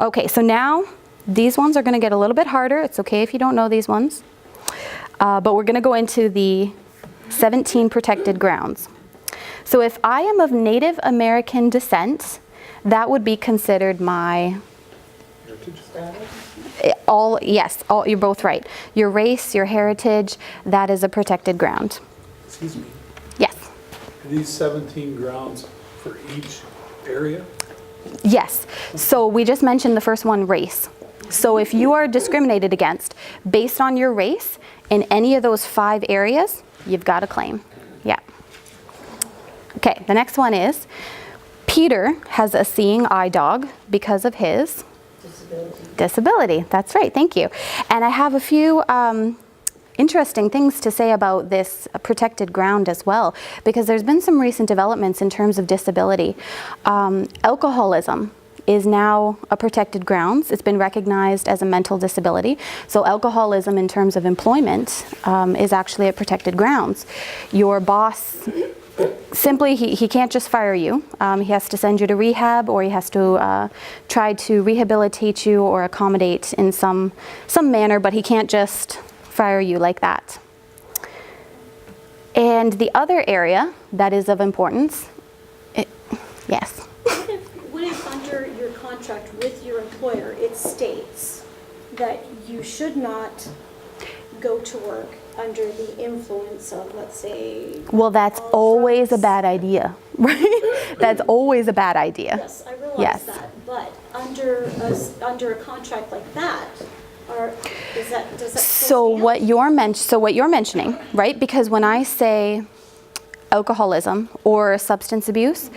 Okay, so now these ones are going to get a little bit harder. It's okay if you don't know these ones. But we're going to go into the 17 protected grounds. So if I am of Native American descent, that would be considered my... Heritage status? Yes, you're both right. Your race, your heritage, that is a protected ground. Excuse me. Yes. Are these 17 grounds for each area? Yes. So we just mentioned the first one, race. So if you are discriminated against based on your race in any of those 5 areas, you've got a claim. Yeah. Okay, the next one is Peter has a seeing eye dog because of his disability. That's right, thank you. And I have a few interesting things to say about this protected ground as well, because there's been some recent developments in terms of disability. Alcoholism is now a protected grounds. It's been recognized as a mental disability. So alcoholism in terms of employment is actually a protected grounds. Your boss, simply, he can't just fire you. He has to send you to rehab, or he has to try to rehabilitate you or accommodate in some manner, but he can't just fire you like that. And the other area that is of importance, yes? What if under your contract with your employer, it states that you should not go to work under the influence of, let's say... Well, that's always a bad idea, right? That's always a bad idea. Yes, I realize Yes. that, but under a contract like that, does that So what you're mentioning, right? Because when I say alcoholism or substance abuse,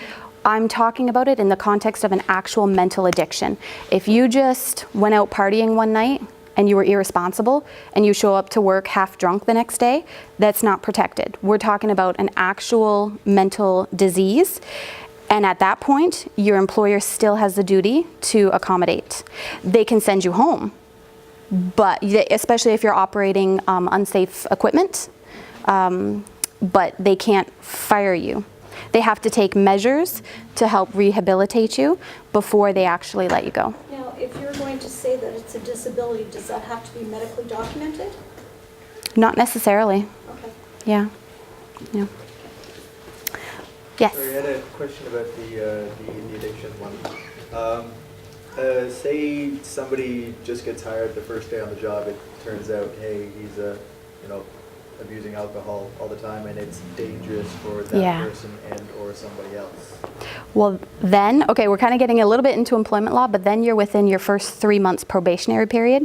I'm talking about it in the context of an actual mental addiction. If you just went out partying one night and you were irresponsible and you show up to work half drunk the next day, that's not protected. We're talking about an actual mental disease. And at that point, your employer still has the duty to accommodate. They can send you home, but especially if you're operating unsafe equipment, but they can't fire you. They have to take measures to help rehabilitate you before they actually let you go. Now, if you're going to say that it's a disability, does that have to be medically documented? Not necessarily. Okay. Yeah. Yeah. Yes. Sorry, I had a question about the addiction one. Say somebody just gets hired the first day on the job. It turns out, hey, he's abusing alcohol all the time, and it's dangerous for that person and or somebody else. Well, then, okay, we're kind of getting a little bit into employment law, but then you're within your first 3 months probationary period,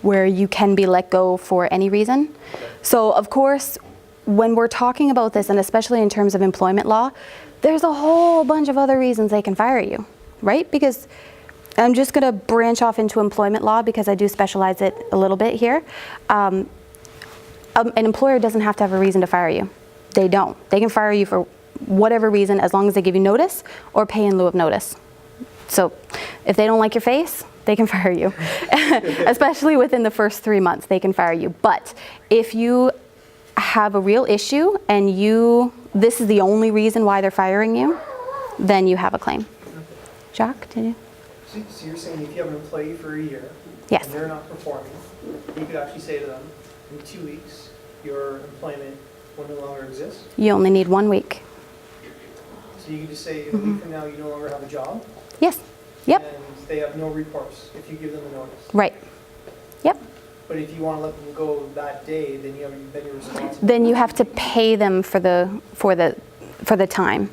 where you can be let go for any reason. So, of course, when we're talking about this, and especially in terms of employment law, there's a whole bunch of other reasons they can fire you, right? Because I'm just going to branch off into employment law because I do specialize it a little bit here. An employer doesn't have to have a reason to fire you. They don't. They can fire you for whatever reason as long as they give you notice or pay in lieu of notice. So if they don't like your face, they can fire you. Especially within the first 3 months, they can fire you. But if you have a real issue and this is the only reason why they're firing you, then you have a claim. Jacques, did you? So you're saying if you have an employee for a year, Yes. and they're not performing, you could actually say to them, in 2 weeks, your employment will no longer exist? You only need 1 week. So you could just say, in a week from now, you no longer have a job? Yes. Yep. And they have no recourse if you give them a notice? Right. Yep. But if you want to let them go that day, then you're responsible? Then you have to pay them for the time.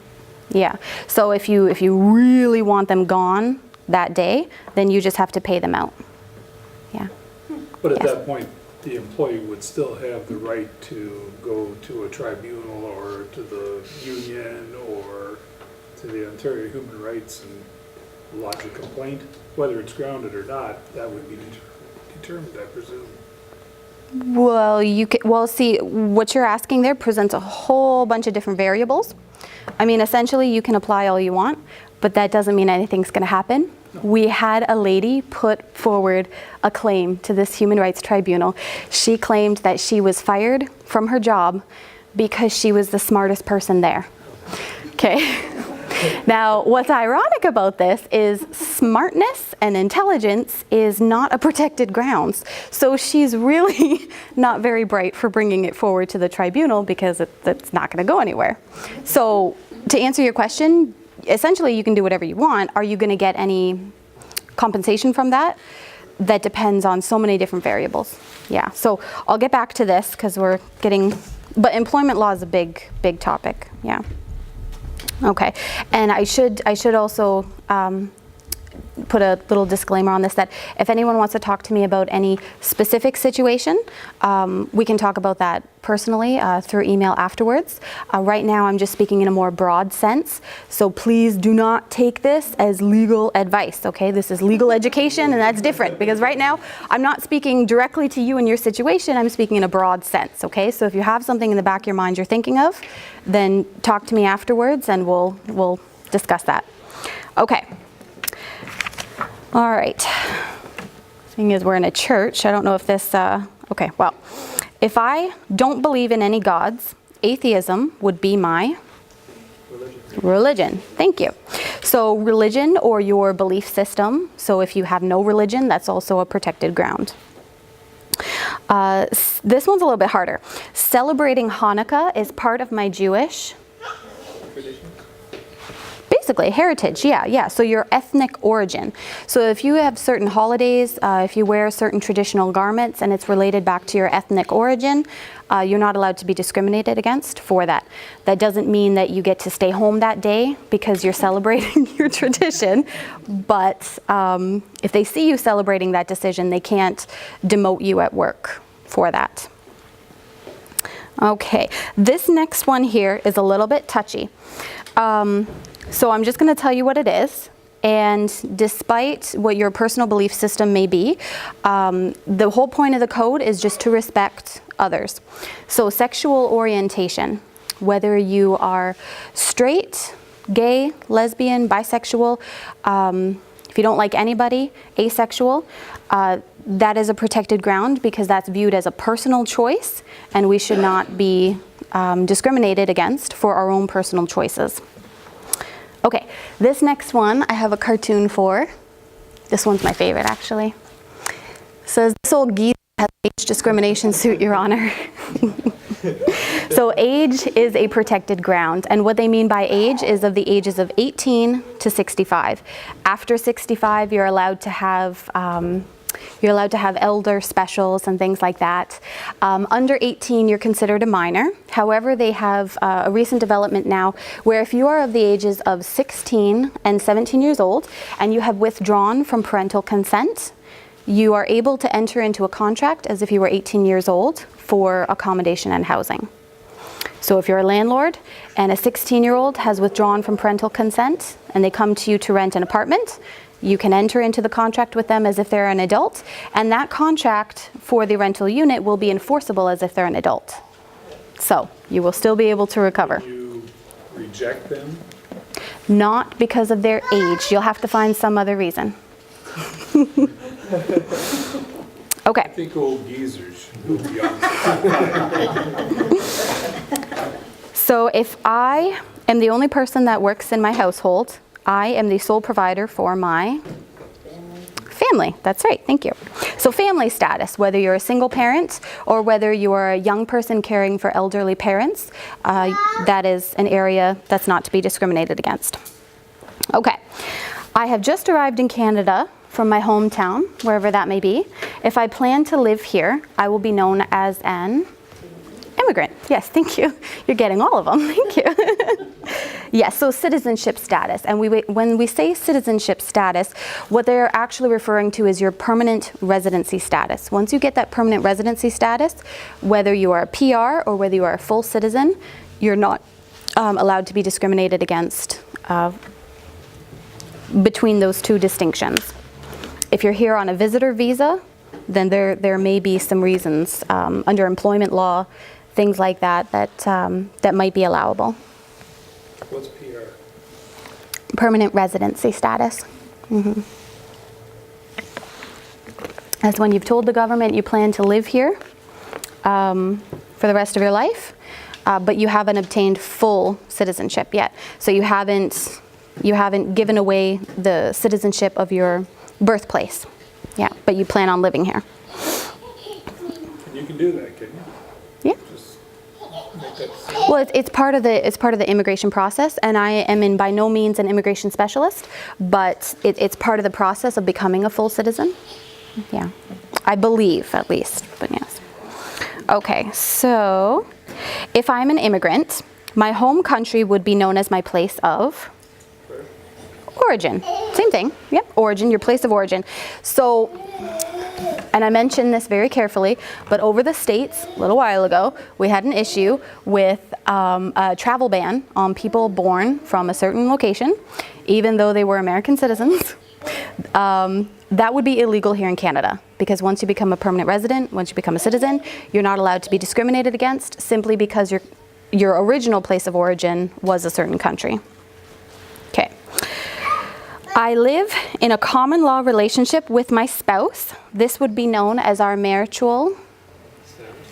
Yeah. So if you really want them gone that day, then you just have to pay them out. Yeah. But at Yes. that point, the employee would still have the right to go to a tribunal or to the union or to the Ontario Human Rights and lodge a complaint. Whether it's grounded or not, that would be determined, I presume. Well, see, what you're asking there presents a whole bunch of different variables. I mean, essentially, you can apply all you want, but that doesn't mean anything's going to happen. No. We had a lady put forward a claim to this Human Rights Tribunal. She claimed that she was fired from her job because she was the smartest person there. Okay. Now, what's ironic about this is smartness and intelligence is not a protected grounds. So she's really not very bright for bringing it forward to the tribunal because it's not going to go anywhere. So to answer your question, essentially you can do whatever you want. Are you going to get any compensation from that? That depends on so many different variables. Yeah, so I'll get back to this because we're getting, but employment law is a big topic. Yeah. Okay, and I should also put a little disclaimer on this, that if anyone wants to talk to me about any specific situation, we can talk about that personally through email afterwards. Right now I'm just speaking in a more broad sense, so please do not take this as legal advice, okay? This is legal education, and that's different, because right now I'm not speaking directly to you and your situation, I'm speaking in a broad sense, okay? So if you have something in the back of your mind you're thinking of, then talk to me afterwards and we'll discuss that. Okay. All right. Thing is, we're in a church. I don't know if this, okay, well, if I don't believe in any gods, atheism would be my religion. Thank you. So religion or your belief system. So if you have no religion, that's also a protected ground. This one's a little bit harder. Celebrating Hanukkah is part of my Jewish basically heritage. Yeah. So your ethnic origin. So if you have certain holidays, if you wear certain traditional garments and it's related back to your ethnic origin, you're not allowed to be discriminated against for that. That doesn't mean that you get to stay home that day because you're celebrating your tradition, but if they see you celebrating that decision, they can't demote you at work for that. Okay, this next one here is a little bit touchy. So I'm just going to tell you what it is, and despite what your personal belief system may be, the whole point of the code is just to respect others. So sexual orientation, whether you are straight, gay, lesbian, bisexual, if you don't like anybody, asexual, that is a protected ground because that's viewed as a personal choice, and we should not be discriminated against for our own personal choices. Okay, this next one I have a cartoon for. This one's my favorite, actually. It says, this old geezer has an age discrimination suit, Your Honor. So age is a protected ground, and what they mean by age is of the ages of 18 to 65. After 65, you're allowed to have elder specials and things like that. Under 18, you're considered a minor. However, they have a recent development now where if you are of the ages of 16 and 17 years old and you have withdrawn from parental consent, you are able to enter into a contract as if you were 18 years old for accommodation and housing. So if you're a landlord and a 16-year-old has withdrawn from parental consent and they come to you to rent an apartment, you can enter into the contract with them as if they're an adult, and that contract for the rental unit will be enforceable as if they're an adult. So you will still be able to recover. Can you reject them? Not because of their age. You'll have to find some other reason. I Okay. think old geezers should be on. So if I am the only person that works in my household, I am the sole provider for my family. That's right, thank you. So family status, whether you're a single parent or whether you are a young person caring for elderly parents, that is an area that's not to be discriminated against. Okay, I have just arrived in Canada from my hometown, wherever that may be. If I plan to live here, I will be known as an immigrant. Yes, thank you. You're getting all of them. Thank you. Yes, so citizenship status. And when we say citizenship status, what they're actually referring to is your permanent residency status. Once you get that permanent residency status, whether you are a PR or whether you are a full citizen, you're not allowed to be discriminated against between those two distinctions. If you're here on a visitor visa, then there may be some reasons under employment law, things like that, that might be allowable. What's PR? Permanent residency status. That's when you've told the government you plan to live here for the rest of your life, but you haven't obtained full citizenship yet. So you haven't You haven't given away the citizenship of your birthplace. Yeah, but you plan on living here. And you can do that, can you? Yeah. Just make that decision. Well, it's part of the immigration process, and I am by no means an immigration specialist, but it's part of the process of becoming a full citizen. Yeah, I believe at least, but yes. Okay, so if I'm an immigrant, my home country would be known as my place of origin. Same thing. Yep, origin, your place of origin. So, and I mentioned this very carefully, but over the States, a little while ago, we had an issue with a travel ban on people born from a certain location, even though they were American citizens. That would be illegal here in Canada, because once you become a permanent resident, once you become a citizen, you're not allowed to be discriminated against simply because your original place of origin was a certain country. Okay. I live in a common law relationship with my spouse. This would be known as our marital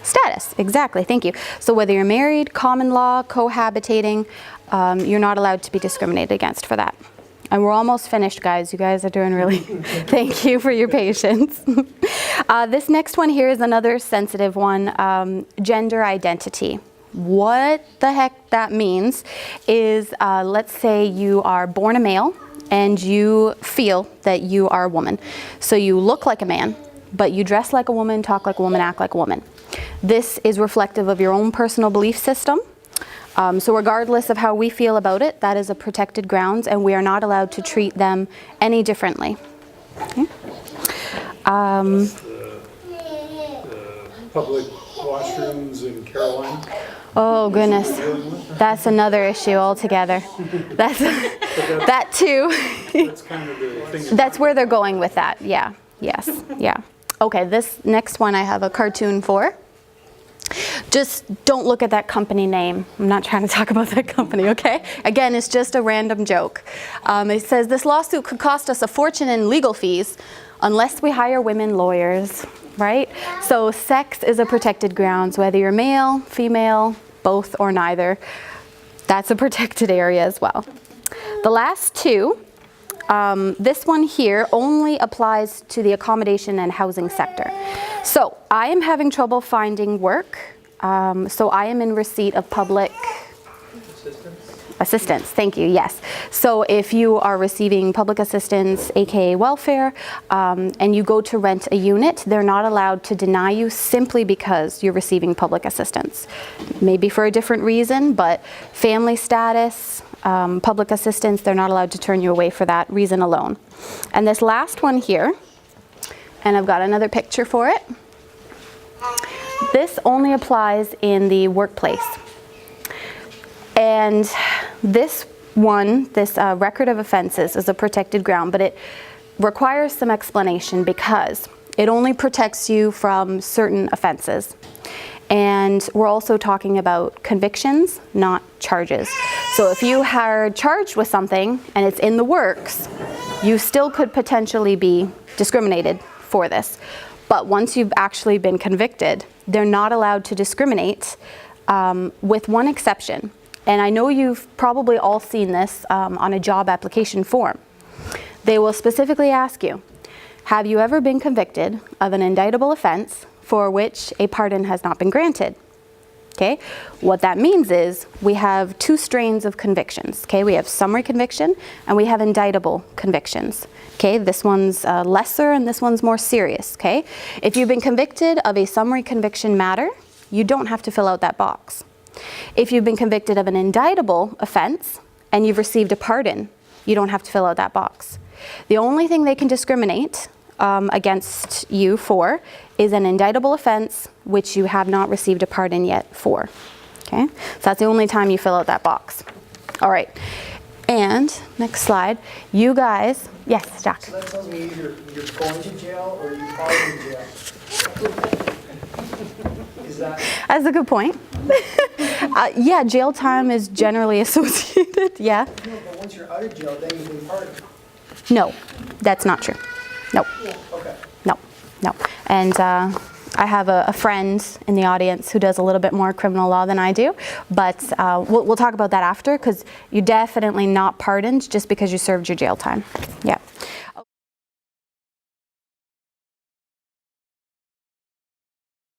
status. Exactly, thank you. So whether you're married, common law, cohabitating, you're not allowed to be discriminated against for that. And we're almost finished, guys. You guys are doing really, thank you for your patience. This next one here is another sensitive one, gender identity. What the heck that means is, let's say you are born a male and you feel that you are a woman. So you look like a man, but you dress like a woman, talk like a woman, act like a woman. This is reflective of your own personal belief system. So regardless of how we feel about it, that is a protected grounds, and we are not allowed to treat them any differently. Okay. The public washrooms in Carolina. Oh goodness, that's another issue altogether. That's that too. That's kind of the thing. That's where they're going with that. Yeah. Yes. Yeah. Okay. This next one I have a cartoon for. Just don't look at that company name. I'm not trying to talk about that company, okay? Again, it's just a random joke. It says, this lawsuit could cost us a fortune in legal fees unless we hire women lawyers, right? So sex is a protected grounds, whether you're male, female, both or neither. That's a protected area as well. The last two, this one here only applies to the accommodation and housing sector. So I am having trouble finding work. So I am in receipt of public assistance. Thank you. Yes. So if you are receiving public assistance, aka welfare, and you go to rent a unit, they're not allowed to deny you simply because you're receiving public assistance. Maybe for a different reason, but family status, public assistance, they're not allowed to turn you away for that reason alone. And this last one here, and I've got another picture for it. This only applies in the workplace. And this one, this record of offenses is a protected ground, but it requires some explanation because it only protects you from certain offenses. And we're also talking about convictions, not charges. So if you are charged with something and it's in the works, you still could potentially be discriminated for this. But once you've actually been convicted, they're not allowed to discriminate, with one exception. And I know you've probably all seen this on a job application form. They will specifically ask you, have you ever been convicted of an indictable offense for which a pardon has not been granted? Okay, what that means is we have two strains of convictions. Okay, we have summary conviction and we have indictable convictions. Okay, this one's lesser and this one's more serious. Okay, if you've been convicted of a summary conviction matter, you don't have to fill out that box. If you've been convicted of an indictable offense and you've received a pardon, you don't have to fill out that box. The only thing they can discriminate against you for is an indictable offense which you have not received a pardon yet for. Okay, so that's the only time you fill out that box. All right, and next slide. You guys, yes, Jack. So that tells me either you're going to jail or you are in jail. Is that? That's a good point. Yeah, jail time is generally associated. Yeah. No, but once you're out of jail, then you've been pardoned. No, that's not true. No. Okay. No, no. And I have a friend in the audience who does a little bit more criminal law than I do, but we'll talk about that after, because you're definitely not pardoned just because you served your jail time. Yeah.